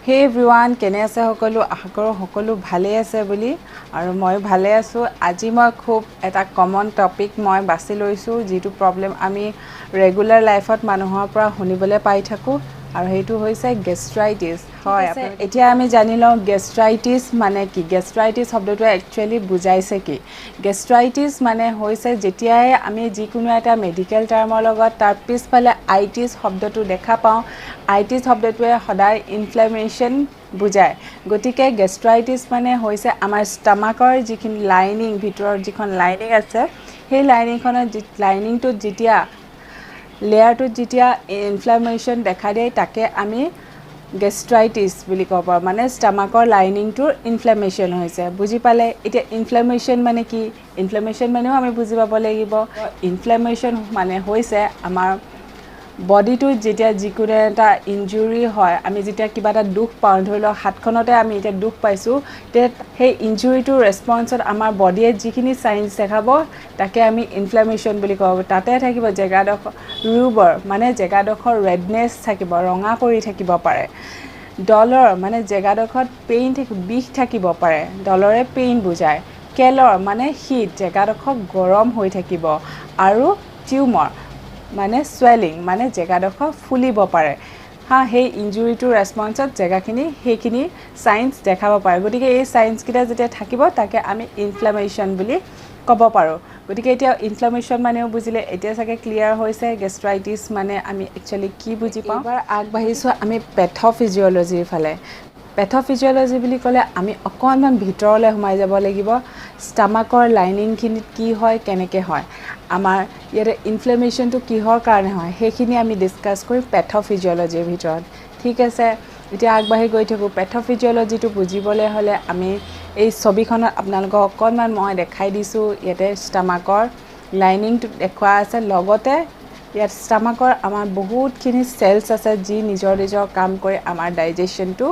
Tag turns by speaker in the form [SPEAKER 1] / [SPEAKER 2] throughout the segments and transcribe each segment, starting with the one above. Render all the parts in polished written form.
[SPEAKER 1] Hey everyone, কেনে আছে সকলো আশা কৰো সকলো ভালে আছে বুলি আৰু মই ভালে আছো আজি মই খুব এটা কমন টপিক মই বাছি লৈছো যেটো প্ৰবলেম আমি ৰেগুলাৰ লাইফত মানুহৰ পৰা শুনিবলৈ পাই থাকো আৰু হেতু হৈছে গেষ্ট্ৰাইটিছ হয় এতিয়া আমি জানি লওঁ গেষ্ট্ৰাইটিছ মানে কি গেষ্ট্ৰাইটিছ শব্দটো একচুয়ালি বুজাইছে কি গেষ্ট্ৰাইটিছ মানে হৈছে যেতিয়াই আমি যিকোনো এটা মেডিকেল টাৰ্মৰ লগত তাৰ পিছফালে আইটিছ শব্দটো দেখা পাওঁ আইটিছ শব্দটোৱে সদায় ইনফ্লেমেশ্যন বুজায় গতিকে গেষ্ট্ৰাইটিছ মানে হৈছে আমাৰ ষ্টামাকৰ যিখিনি লাইনিং ভিতৰৰ যিখন লাইনিং আছে সেই লাইনিংটোত যেতিয়া লেয়াৰটোত যেতিয়া ইনফ্লেমেশ্যন দেখা দিয়ে তাকে আমি গেষ্ট্ৰাইটিছ বুলি ক'ব পাৰোঁ মানে ষ্টামাকৰ লাইনিংটোৰ ইনফ্লেমেশ্যন হৈছে বুজি পালে এতিয়া ইনফ্লেমেশ্যন মানে কি ইনফ্লেমেশ্যন মানেও আমি বুজি পাব লাগিব ইনফ্লেমেশ্যন মানে হৈছে আমাৰ বডিটো যেতিয়া যিকোনো এটা ইনজুৰি হয় আমি যেতিয়া কিবা এটা দুখ পাওঁ ধৰি লওক হাতখনতে আমি এতিয়া দুখ পাইছোঁ তে সেই ইনজুৰিটোৰ ৰেছপন্সত আমাৰ বডিয়ে যিখিনি সাইন্স দেখাব তাকে আমি ইনফ্লেমেশ্যন বুলি কওঁ তাতে থাকিব জেগাডোখৰ ৰুবৰ মানে জেগাডোখৰ ৰেডনেছ থাকিব ৰঙা পৰি থাকিব পাৰে ডলৰ মানে জেগাডোখৰত পেইন বিষ থাকিব পাৰে ডলৰে পেইন বুজায় কেলৰ মানে হিট জেগাডোখৰ গৰম হৈ থাকিব আৰু টিউমাৰ মানে সোয়েলিং মানে জেগাডোখৰ ফুলিব পাৰে হা সেই ইনজুৰিটোৰ ৰেছপন্সত জেগাখিনি সেইখিনি সাইন্স দেখাব পাৰে গতিকে এই সাইন্স কিটা যেতিয়া থাকিব তাকে আমি ইনফ্লেমেশ্যন বুলি ক'ব পাৰো গতিকে এতিয়া ইনফ্লেমেশ্যন মানেও বুজিলে এতিয়া চাগে ক্লিয়াৰ হৈছে গেষ্ট্ৰাইটিছ মানে আমি একচুয়ালি কি বুজি পাওঁ এবাৰ আগবাঢ়িছো আমি পেথফিজিঅলজিৰ ফালে পেথফিজিঅলজি বুলি ক'লে আমি অকণমান ভিতৰলৈ সোমাই যাব লাগিব ষ্টামাকৰ লাইনিংখিনিত কি হয় কেনেকৈ হয় আমাৰ ইয়াতে ইনফ্লেমেশ্যনটো কিহৰ কাৰণে হয় সেইখিনি আমি ডিছকাছ কৰিম পেথফিজিঅলজিৰ ভিতৰত ঠিক আছে এতিয়া আগবাঢ়ি গৈ থাকোঁ পেথফিজিঅলজিটো বুজিবলৈ হ'লে আমি এই ছবিখনত আপোনালোকক অকণমান মই দেখাই দিছোঁ ইয়াতে ষ্টামাকৰ লাইনিংটো দেখুওৱা আছে লগতে ইয়াত ষ্টামাকৰ আমাৰ বহুতখিনি চেলছ আছে যি নিজৰ কাম কৰি আমাৰ ডাইজেশ্যনটো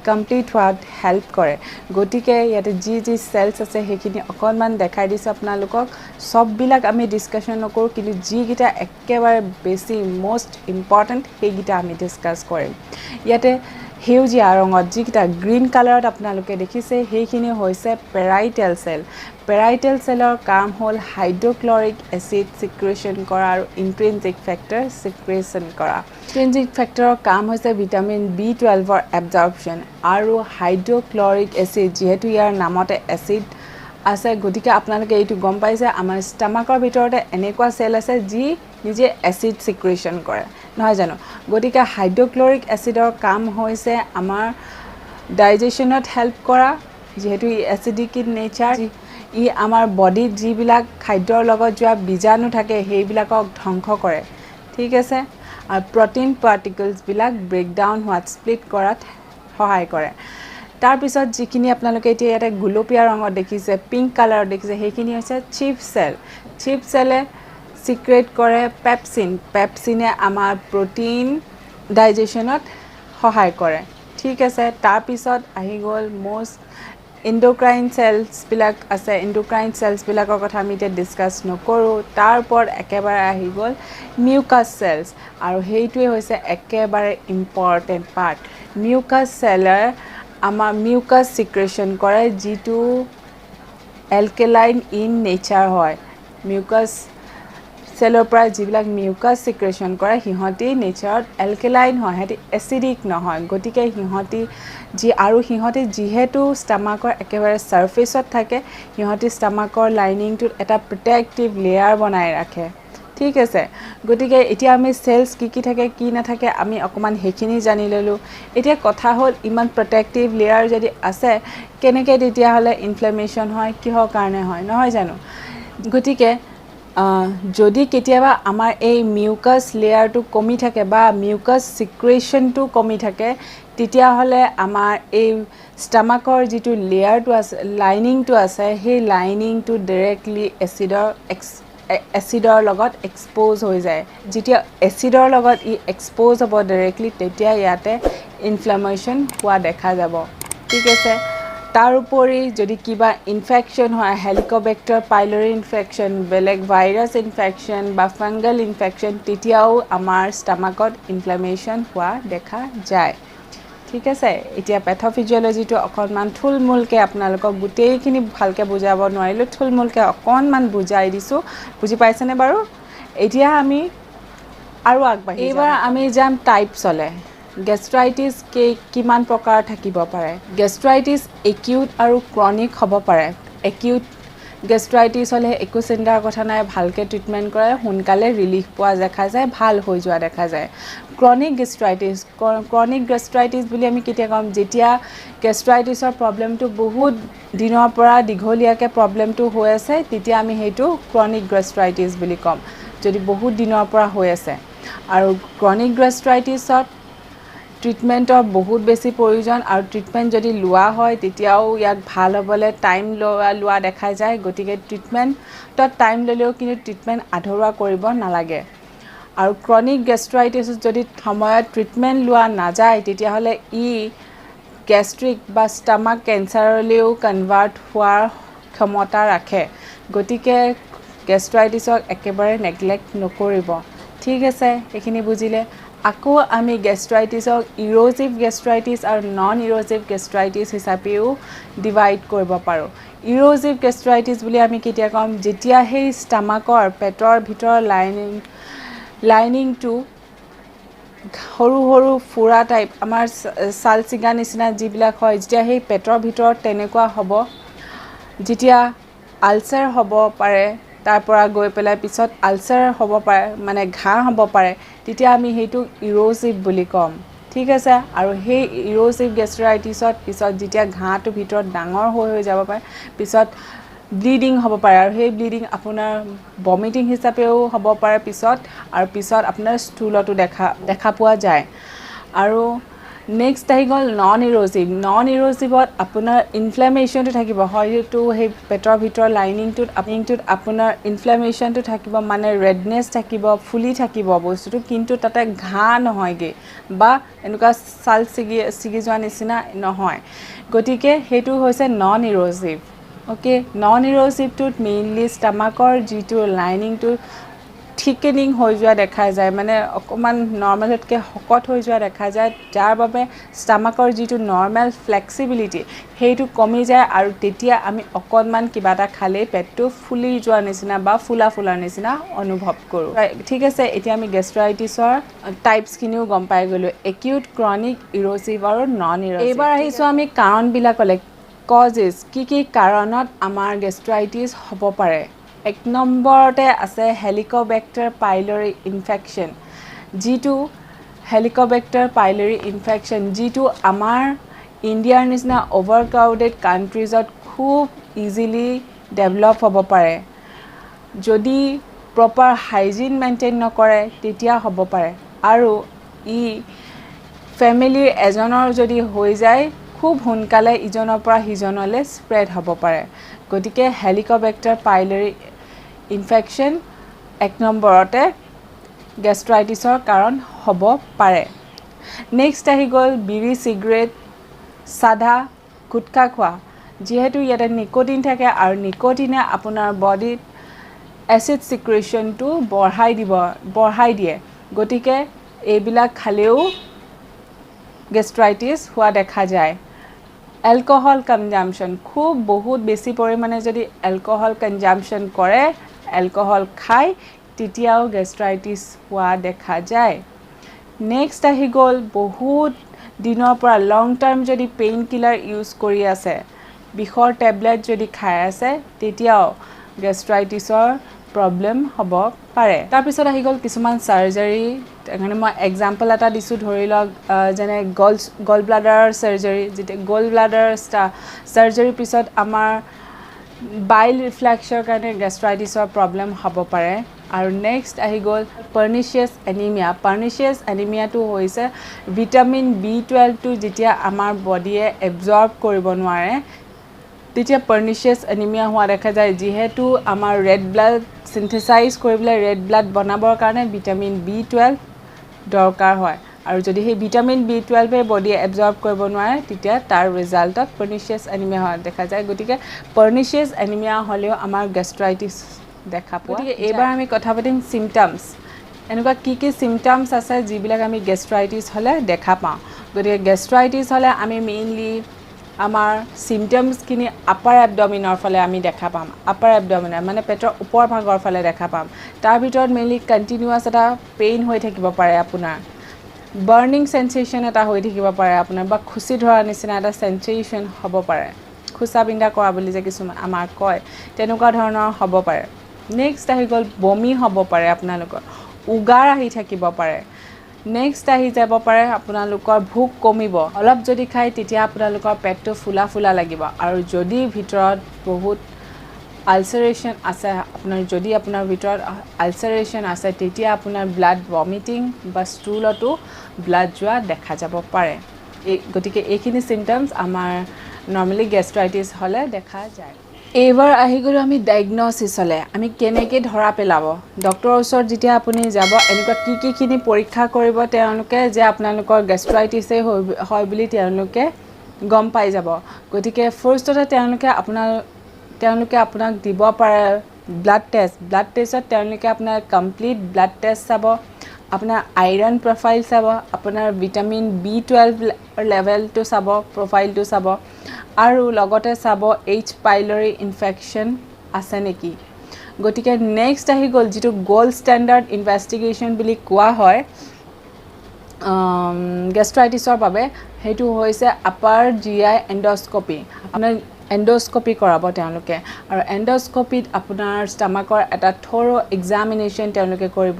[SPEAKER 1] কমপ্লিট হোৱাত হেল্প কৰে গতিকে ইয়াতে যি চেলছ আছে সেইখিনি অকণমান দেখাই দিছোঁ আপোনালোকক সববিলাক আমি ডিছকাশ্যন নকৰোঁ কিন্তু যিকেইটা একেবাৰে বেছি মষ্ট ইম্পৰ্টেণ্ট সেইকেইটা আমি ডিছকাছ কৰিম ইয়াতে সেউজীয়া ৰঙত যিকেইটা গ্ৰীণ কালাৰত আপোনালোকে দেখিছে সেইখিনি হৈছে পেৰাইটেল চেল পেৰাইটেল চেলৰ কাম হ'ল হাইড্ৰক্লৰিক এচিড সিক্ৰেশ্যন কৰা আৰু ইন্ট্ৰিনজিক ফেক্টৰ সিক্ৰেশ্যন কৰা ইন্ট্ৰিনজিক ফেক্টৰৰ কাম হৈছে ভিটামিন B12ৰ এবজৰ্পশ্যন আৰু হাইড্ৰক্লৰিক এচিড যেহেতু ইয়াৰ নামতে এচিড আছে গতিকে আপোনালোকে এইটো গম পাইছে আমাৰ ষ্টামাকৰ ভিতৰতে এনেকুৱা চেল আছে যি নিজে এচিড সিক্ৰেশ্যন কৰে নহয় জানো গতিকে হাইড্ৰক্লৰিক এচিডৰ কাম হৈছে আমাৰ ডাইজেশ্যনত হেল্প কৰা যেহেতু ই এচিডিক ইন নেচাৰ ই আমাৰ বডিত যিবিলাক খাদ্যৰ লগত যোৱা বীজাণু থাকে সেইবিলাকক ধ্বংস কৰে ঠিক আছে আৰু প্ৰটিন পাৰ্টিকলছবিলাক ব্ৰেকডাউন হোৱাত স্প্লিট কৰাত সহায় কৰে তাৰ পিছত যিখিনি আপোনালোকে এতিয়া ইয়াতে গুলপীয়া ৰঙত দেখিছে পিংক কালাৰত দেখিছে সেইখিনি হৈছে চিফ চেলে সিক্ৰেট কৰে পেপচিনে আমাৰ প্ৰটিন ডাইজেশ্যনত সহায় কৰে ঠিক আছে তাৰ পিছত আহি গ'ল মোষ্ট এণ্ডোক্ৰাইন চেলছবিলাক আছে এণ্ডোক্ৰাইন চেলছবিলাকৰ কথা আমি এতিয়া ডিছকাছ নকৰোঁ তাৰ ওপৰত একেবাৰে আহি গ'ল মিউকাছ চেলছ আৰু সেইটোৱে হৈছে একেবাৰে ইম্পৰ্টেণ্ট পাৰ্ট মিউকাছ চেলে আমাৰ মিউকাছ সিক্ৰেশ্যন কৰে যিটো এলকেলাইন ইন নেচাৰ হয় মিউকাছ চেলৰ পৰা যিবিলাক মিউকাছ সিক্ৰেশ্যন কৰে সিহঁতি নেচাৰত এলকেলাইন হয় সিহঁতি এচিডিক নহয় গতিকে সিহঁতি যিহেতু ষ্টামাকৰ একেবাৰে ছাৰ্ফেচত থাকে সিহঁতি ষ্টামাকৰ লাইনিংটোত এটা প্ৰটেক্টিভ লেয়াৰ বনাই ৰাখে ঠিক আছে গতিকে এতিয়া আমি চেলছ কি থাকে কি নাথাকে আমি অকণমান সেইখিনি জানি ল'লোঁ এতিয়া কথা হ'ল ইমান প্ৰটেক্টিভ লেয়াৰ যদি আছে কেনেকৈ তেতিয়াহ'লে ইনফ্লেমেশ্যন হয় কিহৰ কাৰণে হয় নহয় জানো গতিকে যদি কেতিয়াবা আমাৰ এই মিউকাছ লেয়াৰটো কমি থাকে বা মিউকাছ সিক্ৰেশ্যনটো কমি থাকে তেতিয়াহ'লে আমাৰ এই ষ্টামাকৰ যিটো লেয়াৰটো আছে লাইনিংটো আছে সেই লাইনিংটো ডাইৰেক্টলি এচিডৰ লগত এক্সপ'জ হৈ যায় যেতিয়া এচিডৰ লগত ই এক্সপ'জ হ'ব ডাইৰেক্টলি তেতিয়া ইয়াতে ইনফ্লেমেশ্যন হোৱা দেখা যাব ঠিক আছে তাৰ উপৰি যদি কিবা ইনফেকশ্যন হয় হেলিকোবেক্টাৰ পাইলৰি ইনফেকশ্যন বেলেগ ভাইৰাছ ইনফেকশ্যন বা ফাংগাল ইনফেকশ্যন তেতিয়াও আমাৰ ষ্টামাকত ইনফ্লেমেশ্যন হোৱা দেখা যায় ঠিক আছে এতিয়া পেথোফিজিওলজিটো অকণমান থুলমূলকৈ আপোনালোকক গোটেইখিনি ভালকৈ বুজাব নোৱাৰিলোঁ থুলমূলকৈ অকণমান বুজাই দিছোঁ বুজি পাইছেনে বাৰু এতিয়া আমি আৰু আগবাঢ়ি এইবাৰ আমি যাম টাইপছলৈ গেষ্ট্ৰাইটিছ কিমান প্ৰকাৰ থাকিব পাৰে গেষ্ট্ৰাইটিছ একিউট আৰু ক্ৰনিক হ'ব পাৰে একিউট গেষ্ট্ৰাইটিছ হ'লে একো চিন্তাৰ কথা নাই ভালকৈ ট্ৰিটমেণ্ট কৰে সোনকালে ৰিলিফ পোৱা দেখা যায় ভাল হৈ যোৱা দেখা যায় ক্ৰনিক গেষ্ট্ৰাইটিছ বুলি আমি কেতিয়া ক'ম যেতিয়া গেষ্ট্ৰাইটিছৰ প্ৰব্লেমটো বহুত দিনৰ পৰা দীঘলীয়াকৈ প্ৰব্লেমটো হৈ আছে তেতিয়া আমি সেইটো ক্ৰনিক গেষ্ট্ৰাইটিছ বুলি ক'ম যদি বহুত দিনৰ পৰা হৈ আছে আৰু ক্ৰনিক গেষ্ট্ৰাইটিছত ট্ৰিটমেণ্টৰ বহুত বেছি প্ৰয়োজন আৰু ট্ৰিটমেণ্ট যদি লোৱা হয় তেতিয়াও ইয়াক ভাল হ'বলৈ টাইম লোৱা দেখা যায় গতিকে ট্ৰিটমেণ্টত টাইম ল'লেও কিন্তু ট্ৰিটমেণ্ট আধৰুৱা কৰিব নালাগে আৰু ক্ৰনিক গেষ্ট্ৰাইটিছত যদি সময়ত ট্ৰিটমেণ্ট লোৱা নাযায় তেতিয়াহ'লে ই গেষ্ট্ৰিক বা ষ্টামাক কেঞ্চাৰলৈও কনভাৰ্ট হোৱাৰ ক্ষমতা ৰাখে গতিকে গেষ্ট্ৰাইটিছক একেবাৰে নেগলেক্ট নকৰিব ঠিক আছে এইখিনি বুজিলে আকৌ আমি গেষ্ট্ৰাইটিছক ইৰ'জিভ গেষ্ট্ৰাইটিছ আৰু নন ইৰ'জিভ গেষ্ট্ৰাইটিছ হিচাপেও ডিভাইড কৰিব পাৰোঁ ইৰ'জিভ গেষ্ট্ৰাইটিছ বুলি আমি কেতিয়া ক'ম যেতিয়া সেই ষ্টামাকৰ পেটৰ ভিতৰৰ লাইনিংটো সৰু সৰু ফুৰা টাইপ আমাৰ ছাল ছিগা নিচিনা যিবিলাক হয় যেতিয়া সেই পেটৰ ভিতৰত তেনেকুৱা হ'ব যেতিয়া আলচাৰ হ'ব পাৰে তাৰ পৰা গৈ পেলাই পিছত আলচাৰ হ'ব পাৰে মানে ঘাঁ হ'ব পাৰে তেতিয়া আমি সেইটো ইৰ'জিভ বুলি ক'ম ঠিক আছে আৰু সেই ইৰ'জিভ গেষ্ট্ৰাইটিছত পিছত যেতিয়া ঘাঁটো ভিতৰত ডাঙৰ হৈ যাব পাৰে পিছত ব্লিডিং হ'ব পাৰে আৰু সেই ব্লিডিং আপোনাৰ ভমিটিং হিচাপেও হ'ব পাৰে পিছত আৰু পিছত আপোনাৰ ষ্টুলতো দেখা পোৱা যায় আৰু নেক্সট আহি গ'ল নন ইৰ'জিভত আপোনাৰ ইনফ্লেমেশ্যনটো থাকিব হয়তো সেই পেটৰ ভিতৰৰ লাইনিংটোত আপোনাৰ ইনফ্লেমেশ্যনটো থাকিব মানে ৰেডনেছ থাকিব ফুলি থাকিব বস্তুটো কিন্তু তাতে ঘাঁ নহয়গৈ বা এনেকুৱা ছাল ছিগি যোৱা নিচিনা নহয় গতিকে সেইটো হৈছে নন ইৰ'জিভ অ'কে নন ইৰ'জিভটোত মেইনলি ষ্টামাকৰ যিটো লাইনিংটো থিকেনিং হৈ যোৱা দেখা যায় মানে অকণমান নৰ্মেলতকৈ শকত হৈ যোৱা দেখা যায় যাৰ বাবে ষ্টামাকৰ যিটো নৰ্মেল ফ্লেক্সিবিলিটি সেইটো কমি যায় আৰু তেতিয়া আমি অকণমান কিবা এটা খালেই পেটটো ফুলি যোৱাৰ নিচিনা বা ফুলাৰ নিচিনা অনুভৱ কৰোঁ ঠিক আছে এতিয়া আমি গেষ্ট্ৰাইটিছৰ টাইপছখিনিও গম পাই গ'লোঁ একিউট ক্ৰনিক ইৰ'জিভ আৰু নন ইৰ'জিভ এইবাৰ আহিছোঁ আমি কাৰণবিলাকলৈ কজেছ কি কাৰণত আমাৰ গেষ্ট্ৰাইটিছ হ'ব পাৰে এক নম্বৰতে আছে হেলিকোবেক্টাৰ পাইলৰি ইনফেকশ্যন যিটো আমাৰ ইণ্ডিয়াৰ নিচিনা অভাৰ ক্ৰাউডেড কাণ্ট্ৰিজত খুব ইজিলি ডেভেলপ হ'ব পাৰে যদি প্ৰপাৰ হাইজিন মেইনটেইন নকৰে তেতিয়া হ'ব পাৰে আৰু ই ফেমিলিৰ এজনৰ যদি হৈ যায় খুব সোনকালে ইজনৰ পৰা সিজনলৈ স্প্ৰেড হ'ব পাৰে গতিকে হেলিকোবেক্টাৰ পাইলৰি ইনফেকশ্যন এক নম্বৰতে গেষ্ট্ৰাইটিছৰ কাৰণ হ'ব পাৰে নেক্সট আহি গ'ল বিড়ি চিগাৰেট চাধা গুটখা খোৱা যিহেতু ইয়াতে নিকোটিন থাকে আৰু নিকোটিনে আপোনাৰ বডিত এচিড চিক্ৰেশ্যনটো বঢ়াই দিয়ে গতিকে এইবিলাক খালেও গেষ্ট্ৰাইটিছ হোৱা দেখা যায় এলকহল কনজাম্পশ্যন খুব বহুত বেছি পৰিমাণে যদি এলকহল কনজাম্পশ্যন কৰে এলকহল খায় তেতিয়াও গেষ্ট্ৰাইটিছ হোৱা দেখা যায় নেক্সট আহি গ'ল বহুত দিনৰ পৰা লং টাৰ্ম যদি পেইন কিলাৰ ইউজ কৰি আছে বিষৰ টেবলেট যদি খাই আছে তেতিয়াও গেষ্ট্ৰাইটিছৰ প্ৰব্লেম হ'ব পাৰে তাৰপিছত আহি গ'ল কিছুমান চাৰ্জাৰী সেইকাৰণে মই এক্সাম্পল এটা দিছোঁ ধৰি লওক যেনে গল ব্লাডাৰৰ চাৰ্জাৰী যেতিয়া গল ব্লাডাৰ চাৰ্জাৰীৰ পিছত আমাৰ বাইল ৰিফ্লেক্সৰ কাৰণে গেষ্ট্ৰাইটিছৰ প্ৰব্লেম হ'ব পাৰে আৰু নেক্সট আহি গ'ল পাৰ্নিচিয়াছ এনিমিয়াটো হৈছে ভিটামিন B12টো যেতিয়া আমাৰ বডিয়ে এবজৰ্ব কৰিব নোৱাৰে তেতিয়া পাৰ্নিচিয়াছ এনিমিয়া হোৱা দেখা যায় যিহেতু আমাৰ ৰেড ব্লাড চিন্থেচাইজ কৰিবলৈ ৰেড ব্লাড বনাবৰ কাৰণে ভিটামিন B12 দৰকাৰ হয় আৰু যদি সেই ভিটামিন B12 বডিয়ে এবজৰ্ব কৰিব নোৱাৰে তেতিয়া তাৰ ৰিজাল্টত পাৰ্নিচিয়াছ এনিমিয়া হোৱা দেখা যায় গতিকে পাৰ্নিচিয়াছ এনিমিয়া হ'লেও আমাৰ গেষ্ট্ৰাইটিছ দেখা পোৱা গতিকে এইবাৰ আমি কথা পাতিম চিমটমছ এনেকুৱা কি চিমটমছ আছে যিবিলাক আমি গেষ্ট্ৰাইটিছ হ'লে দেখা পাওঁ গতিকে গেষ্ট্ৰাইটিছ হ'লে আমি মেইনলি আমাৰ চিমটমছখিনি আপাৰ এবডমিনৰ ফালে আমি দেখা পাম আপাৰ এবডমিনাৰ মানে পেটৰ ওপৰ ভাগৰ ফালে দেখা পাম তাৰ ভিতৰত মেইনলি কণ্টিনিউৱাছ এটা পেইন হৈ থাকিব পাৰে আপোনাৰ বাৰ্নিং সেন্সেশন এটা হৈ থাকিব পাৰে আপোনাৰ বা খুচি ধৰা নিচিনা এটা সেন্সেশন হ'ব পাৰে খুচা বিন্ধা কৰা বুলি যে কিছুমান আমাৰ কয় তেনেকুৱা ধৰণৰ হ'ব পাৰে নেক্সট আহি গ'ল বমি হ'ব পাৰে আপোনালোকৰ উগাৰ আহি থাকিব পাৰে নেক্সট আহি যাব পাৰে আপোনালোকৰ ভোক কমিব অলপ যদি খাই তেতিয়া আপোনালোকৰ পেটটো ফুলা ফুলা লাগিব আৰু যদি ভিতৰত বহুত আলচাৰেশ্যন আছে আপোনাৰ যদি আপোনাৰ ভিতৰত আলচাৰেশ্যন আছে তেতিয়া আপোনাৰ ব্লাড ভমিটিং বা ষ্টুলতো ব্লাড যোৱা দেখা যাব পাৰে গতিকে এইখিনি চিমটমছ আমাৰ নৰ্মেলি গেষ্ট্ৰাইটিছ হ'লে দেখা যায় এইবাৰ আহি গ'লো আমি ডায়েগন'চিছলৈ আমি কেনেকৈ ধৰা পেলাব ডক্টৰৰ ওচৰত যেতিয়া আপুনি যাব এনেকুৱা কিখিনি পৰীক্ষা কৰিব তেওঁলোকে যে আপোনালোকৰ গেষ্ট্ৰাইটিছে হয় বুলি তেওঁলোকে গম পাই যাব গতিকে ফাৰ্ষ্টতে তেওঁলোকে আপোনাক দিব পাৰে ব্লাড টেষ্টত তেওঁলোকে আপোনাৰ কমপ্লিট ব্লাড টেষ্ট চাব আপোনাৰ আইৰণ প্ৰফাইল চাব আপোনাৰ ভিটামিন B12 লেভেলটো চাব প্ৰফাইলটো চাব আৰু লগতে চাব এইচ পাইলৰি ইনফেকশ্যন আছে নেকি গতিকে নেক্সট আহি গ'ল যিটো গোল্ড ষ্টেণ্ডাৰ্ড ইনভেষ্টিগেশ্যন বুলি কোৱা হয় গেষ্ট্ৰাইটিছৰ বাবে সেইটো হৈছে আপাৰ GI এণ্ডস্কপি আপোনাৰ এণ্ডস্কপি কৰাব তেওঁলোকে আৰু এণ্ডস্কপিত আপোনাৰ ষ্টামাকৰ এটা থ'ৰ' এক্সামিনেশ্যন তেওঁলোকে কৰিব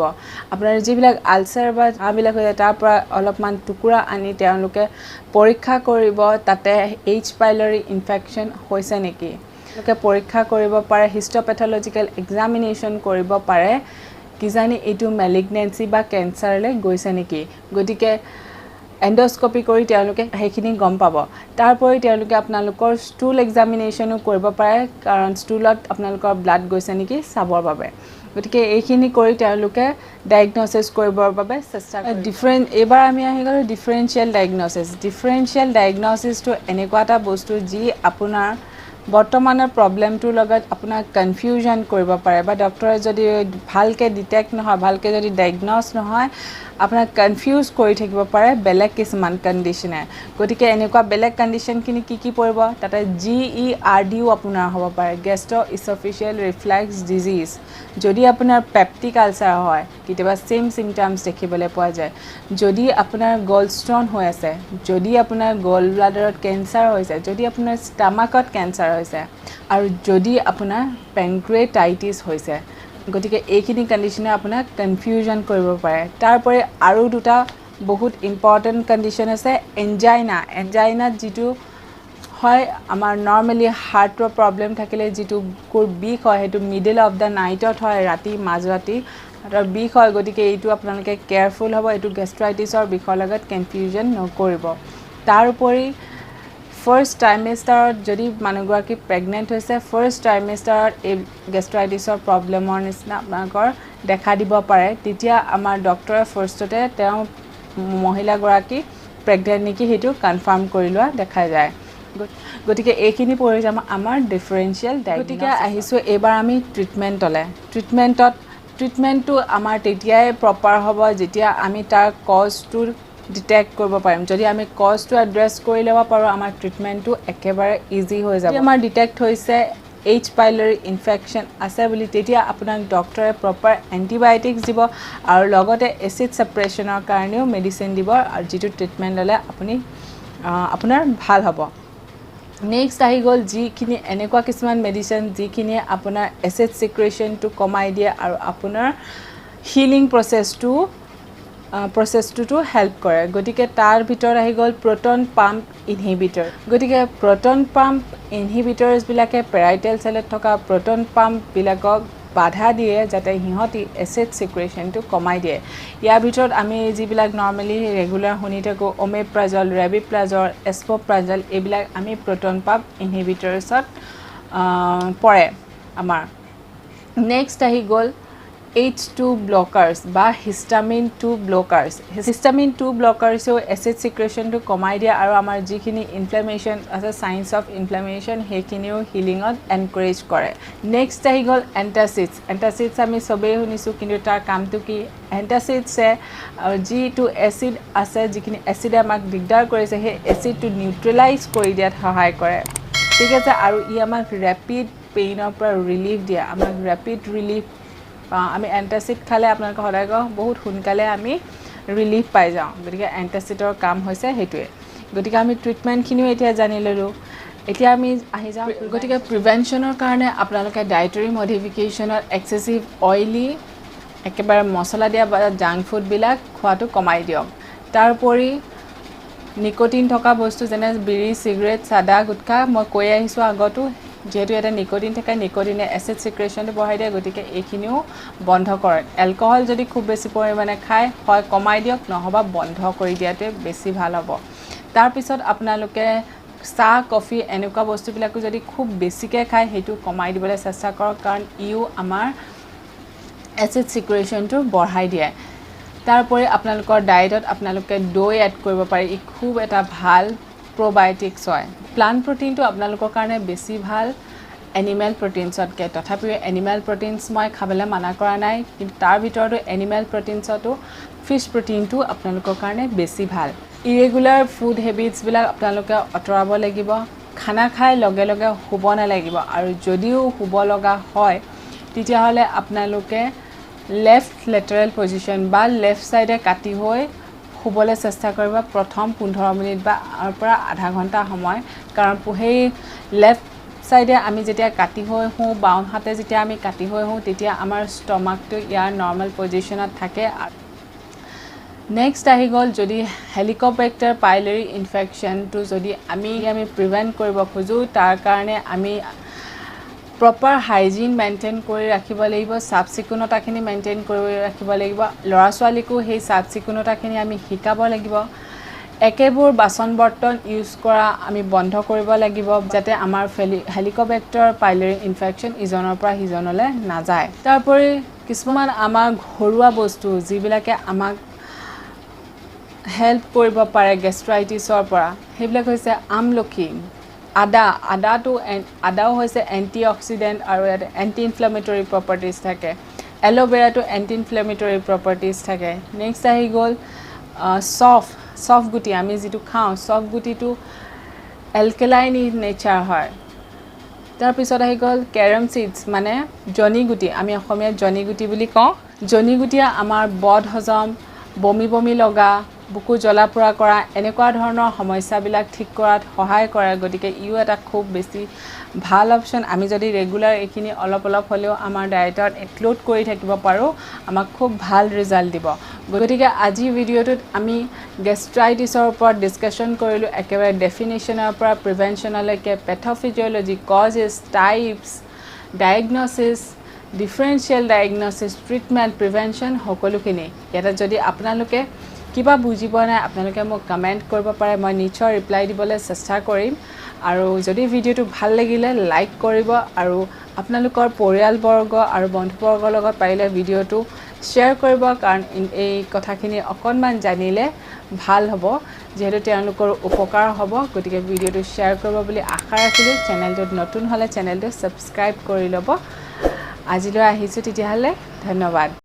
[SPEAKER 1] আপোনাৰ যিবিলাক আলচাৰ বা ঘাঁবিলাক হৈ যায় তাৰ পৰা অলপমান টুকুৰা আনি তেওঁলোকে পৰীক্ষা কৰিব তাতে এইচ পাইলৰি ইনফেকশ্যন হৈছে নেকি তেওঁলোকে পৰীক্ষা কৰিব পাৰে হিষ্টোপেথলজিকেল এক্সামিনেশ্যন কৰিব পাৰে কিজানি এইটো মেলিগনেঞ্চি বা কেঞ্চাৰলৈ গৈছে নেকি গতিকে এণ্ডস্কপি কৰি তেওঁলোকে সেইখিনি গম পাব তাৰোপৰি তেওঁলোকে আপোনালোকৰ ষ্টুল এক্সামিনেশ্যনো কৰিব পাৰে কাৰণ ষ্টুলত আপোনালোকৰ ব্লাড গৈছে নেকি চাবৰ বাবে গতিকে এইখিনি কৰি তেওঁলোকে ডায়েগন'চিছ কৰিবৰ বাবে চেষ্টা কৰে এইবাৰ আমি আহি গ'লোঁ ডিফাৰেঞ্চিয়েল ডায়েগন'চিছটো এনেকুৱা এটা বস্তু যি আপোনাৰ বৰ্তমানৰ প্ৰব্লেমটোৰ লগত আপোনাক কনফিউজন কৰিব পাৰে বা ডক্টৰে যদি ভালকৈ ডিটেক্ট নহয় ভালকৈ যদি ডায়েগন'জ নহয় আপোনাক কনফিউজ কৰি থাকিব পাৰে বেলেগ কিছুমান কণ্ডিশ্যনে গতিকে এনেকুৱা বেলেগ কণ্ডিশ্যনখিনি কি পৰিব তাতে GERDও আপোনাৰ হ'ব পাৰে গেষ্ট্ৰ ইছ'ফেজিয়েল ৰিফ্লেক্স ডিজিজ যদি আপোনাৰ পেপটিক আলচাৰ হয় কেতিয়াবা ছেম চিমটমছ দেখিবলৈ পোৱা যায় যদি আপোনাৰ গল্ড ষ্ট'ন হৈ আছে যদি আপোনাৰ গল্ড ব্লাডাৰত কেঞ্চাৰ হৈছে যদি আপোনাৰ ষ্টামাকত কেঞ্চাৰ হৈছে আৰু যদি আপোনাৰ পেনক্ৰিয়েটাইটিছ হৈছে গতিকে এইখিনি কণ্ডিশ্যনে আপোনাক কনফিউজন কৰিব পাৰে তাৰোপৰি আৰু দুটা বহুত ইম্পৰ্টেণ্ট কণ্ডিশ্যন আছে এনজাইনাত যিটো হয় আমাৰ নৰ্মেলি হাৰ্টৰ প্ৰব্লেম থাকিলে যিটো বুকুৰ বিষ হয় সেইটো মিডল অফ দ্য নাইটত হয় ৰাতি মাজৰাতি হাৰ্টৰ বিষ হয় গতিকে এইটো আপোনালোকে কেয়াৰফুল হ'ব এইটো গেষ্ট্ৰাইটিছৰ বিষৰ লগত কনফিউজন নকৰিব তাৰোপৰি ফাৰ্ষ্ট ট্ৰাইমেষ্টাৰত যদি মানুহগৰাকী প্ৰেগনেণ্ট হৈছে ফাৰ্ষ্ট ট্ৰাইমেষ্টাৰত এই গেষ্ট্ৰাইটিছৰ প্ৰব্লেমৰ নিচিনা আপোনালোকৰ দেখা দিব পাৰে তেতিয়া আমাৰ ডক্টৰে ফাৰ্ষ্টতে তেওঁ মহিলাগৰাকী প্ৰেগনেণ্ট নেকি সেইটো কনফাৰ্ম কৰি লোৱা দেখা যায় গতিকে এইখিনি পৰি যাব আমাৰ ডিফাৰেঞ্চিয়েল গতিকে আহিছোঁ এইবাৰ আমি ট্ৰিটমেণ্টটো আমাৰ তেতিয়াই প্ৰপাৰ হ'ব যেতিয়া আমি তাৰ কজটো ডিটেক্ট কৰিব পাৰিম যদি আমি কজটো এড্ৰেছ কৰি ল'ব পাৰোঁ আমাৰ ট্ৰিটমেণ্টটো একেবাৰে ইজি হৈ যাব আমাৰ ডিটেক্ট হৈছে এইচ পাইলৰি ইনফেকশ্যন আছে বুলি তেতিয়া আপোনাক ডক্টৰে প্ৰপাৰ এণ্টিবায়'টিক্স দিব আৰু লগতে এচিড ছেপাৰেশ্যনৰ কাৰণেও মেডিচিন দিব আৰু যিটো ট্ৰিটমেণ্ট ল'লে আপোনাৰ ভাল হ'ব নেক্সট আহি গ'ল যিখিনি এনেকুৱা কিছুমান মেডিচিন যিখিনিয়ে আপোনাৰ এচিড ছিক্ৰেশ্যনটো কমাই দিয়ে আৰু আপোনাৰ হিলিং প্ৰচেছটোতো হেল্প কৰে গতিকে তাৰ ভিতৰত আহি গ'ল প্ৰ'টন পাম্প ইনহিবিটৰ গতিকে প্ৰ'টন পাম্প ইনহিবিটৰ্ছবিলাকে পেৰাইটেল চেলত থকা প্ৰ'টন পাম্পবিলাকক বাধা দিয়ে যাতে সিহঁতি এচিড ছিক্ৰেশ্যনটো কমাই দিয়ে ইয়াৰ ভিতৰত আমি যিবিলাক নৰ্মেলি ৰেগুলাৰ শুনি থাকোঁ অমেপ্ৰাজল ৰেবিপ্ৰাজল এস্পোপ্ৰাজল এইবিলাক আমি প্ৰ'টন পাম্প ইনহিবিটৰ্ছত পৰে আমাৰ নেক্সট আহি গ'ল H2 blockers বা histamine 2 blockers. Histamine 2 blockers acid secretion to কমাই দিয়ে আৰু আমাৰ যিখিনি ইনফ্লেমেশ্যন আছে সাইন্স অফ ইনফ্লেমেশ্যন সেইখিনিও হিলিঙত এনকাৰেজ কৰে নেক্সট আহি গ'ল এন্টাচিডছ এন্টাচিডছ আমি সবেই শুনিছোঁ কিন্তু তাৰ কামটো কি এন্টাচিডছে যিটো এচিড আছে যিখিনি এচিডে আমাক দিগদাৰ কৰিছে সেই এচিডটো নিউট্ৰেলাইজ কৰি দিয়াত সহায় কৰে ঠিক আছে আৰু ই আমাক ৰেপিড পেইনৰ পৰা ৰিলিফ দিয়ে আমাক ৰেপিড ৰিলিফ আমি এন্টাচিড খালে আপোনালোকে সদায় কওঁ বহুত সোনকালে আমি ৰিলিফ পাই যাওঁ গতিকে এন্টাচিডৰ কাম হৈছে সেইটোৱে গতিকে আমি ট্ৰিটমেণ্টখিনিও এতিয়া জানি ল'লোঁ এতিয়া আমি আহি যাওঁ গতিকে প্ৰিভেনশ্যনৰ কাৰণে আপোনালোকে ডায়েটৰী মডিফিকেশ্যনত এক্সেছিভ অইলি একেবাৰে মছলা দিয়া বা জাংক ফুডবিলাক খোৱাটো কমাই দিয়ক তাৰোপৰি নিকোটিন থকা বস্তু যেনে বিড়ি চিগাৰেট চাদা গুটখা মই কৈ আহিছোঁ আগতো যেহেতু এটা নিকোটিন থাকে নিকোটিনে এচিড সিক্ৰেশ্যনটো বঢ়াই দিয়ে গতিকে এইখিনিও বন্ধ কৰে এলকহল যদি খুব বেছি পৰিমাণে খায় হয় কমাই দিয়ক নহবা বন্ধ কৰি দিয়াটোৱে বেছি ভাল হ'ব তাৰপিছত আপোনালোকে চাহ কফি এনেকুৱা বস্তুবিলাকো যদি খুব বেছিকৈ খায় সেইটো কমাই দিবলৈ চেষ্টা কৰক কাৰণ ইও আমাৰ এচিড সিক্ৰেশ্যনটো বঢ়াই দিয়ে তাৰোপৰি আপোনালোকৰ ডায়েটত আপোনালোকে দৈ এড কৰিব পাৰে ই খুব এটা ভাল প্ৰবায়টিক্স হয় প্লান্ট প্ৰটিনটো আপোনালোকৰ কাৰণে বেছি ভাল এনিমেল প্ৰটিনছতকৈ তথাপিও এনিমেল প্ৰটিনছ মই খাবলৈ মানা কৰা নাই কিন্তু তাৰ ভিতৰতো এনিমেল প্ৰটিনছতো ফিছ প্ৰটিনটো আপোনালোকৰ কাৰণে বেছি ভাল ইৰেগুলাৰ ফুড হেবিটছবিলাক আপোনালোকে আঁতৰাব লাগিব খানা খাই লগে লগে শুব নালাগিব আৰু যদিও শুব লগা হয় তেতিয়াহ'লে আপোনালোকে লেফ্ট লেটাৰেল পজিশ্যন বা লেফ্ট ছাইডে কাটি হৈ শুবলৈ চেষ্টা কৰিব প্ৰথম 15 মিনিট বা পৰা আধা ঘণ্টা সময় কাৰণ সেই লেফ্ট ছাইডে আমি যেতিয়া কাটি হৈ শুওঁ বাওঁ হাতে যেতিয়া আমি কাটি হৈ শুওঁ তেতিয়া আমাৰ ষ্টমাকটো ইয়াৰ নৰ্মেল পজিশ্যনত থাকে নেক্সট আহি গ'ল যদি হেলিকবেক্টাৰ পাইলেৰী ইনফেকশ্যনটো যদি আমি প্ৰিভেণ্ট কৰিব খোজোঁ তাৰ কাৰণে আমি প্ৰপাৰ হাইজিন মেইনটেইন কৰি ৰাখিব লাগিব চাফ চিকুণতাখিনি মেইনটেইন কৰি ৰাখিব লাগিব ল'ৰা ছোৱালীকো সেই চাফ চিকুণতাখিনি আমি শিকাব লাগিব একেবোৰ বাচন বৰ্তন ইউজ কৰা আমি বন্ধ কৰিব লাগিব যাতে আমাৰ হেলিকবেক্টাৰ পাইলেৰী ইনফেকশ্যন ইজনৰ পৰা সিজনলৈ নাযায় তাৰোপৰি কিছুমান আমাৰ ঘৰুৱা বস্তু যিবিলাকে আমাক হেল্প কৰিব পাৰে গেষ্ট্ৰাইটিছৰ পৰা সেইবিলাক হৈছে আমলখি আদাও হৈছে এণ্টি অক্সিডেণ্ট আৰু ইয়াত এণ্টি ইনফ্লেমেটৰী প্ৰপাৰ্টিজ থাকে এল'ভেৰাটো এণ্টি ইনফ্লেমেটৰী প্ৰপাৰ্টিজ থাকে নেক্সট আহি গ'ল চফ গুটি আমি যিটো খাওঁ চফ গুটিটো এলকেলাইন নেচাৰ হয় তাৰপিছত আহি গ'ল কেৰম চিডছ মানে জনি গুটি আমি অসমীয়াত জনি গুটি বুলি কওঁ জনি গুটিয়ে আমাৰ বদ হজম বমি লগা বুকু জ্বলা পোৰা কৰা এনেকুৱা ধৰণৰ সমস্যাবিলাক ঠিক কৰাত সহায় কৰে গতিকে ইও এটা খুব বেছি ভাল অপশ্যন আমি যদি ৰেগুলাৰ এইখিনি অলপ হ'লেও আমাৰ ডায়েটত ইনক্লুড কৰি থাকিব পাৰোঁ আমাক খুব ভাল ৰিজাল্ট দিব গতিকে আজি ভিডিঅ'টোত আমি গেষ্ট্ৰাইটিছৰ ওপৰত ডিছকাশ্যন কৰিলোঁ একেবাৰে ডেফিনেশ্যনৰ পৰা প্ৰিভেনশ্যনলৈকে পেথ'ফিজিঅ'লজি কজেছ টাইপছ ডায়েগন'চিছ ডিফাৰেঞ্চিয়েল ডায়েগন'চিছ ট্ৰিটমেণ্ট প্ৰিভেনশ্যন সকলোখিনি ইয়াতে যদি আপোনালোকে কিবা বুজি পোৱা নাই আপোনালোকে মোক কমেণ্ট কৰিব পাৰে মই নিশ্চয় ৰিপ্লাই দিবলৈ চেষ্টা কৰিম আৰু যদি ভিডিঅ'টো ভাল লাগিলে লাইক কৰিব আৰু আপোনালোকৰ পৰিয়ালবৰ্গ আৰু বন্ধুবৰ্গৰ লগত পাৰিলে ভিডিঅ'টো শ্বেয়াৰ কৰিব কাৰণ এই কথাখিনি অকণমান জানিলে ভাল হ'ব যেহেতু তেওঁলোকৰ উপকাৰ হ'ব গতিকে ভিডিঅ'টো শ্বেয়াৰ কৰিব বুলি আশা ৰাখিলোঁ চেনেলটোত নতুন হ'লে চেনেলটো ছাবস্ক্ৰাইব কৰি ল'ব আজিলৈ আহিছোঁ তেতিয়াহ'লে ধন্যবাদ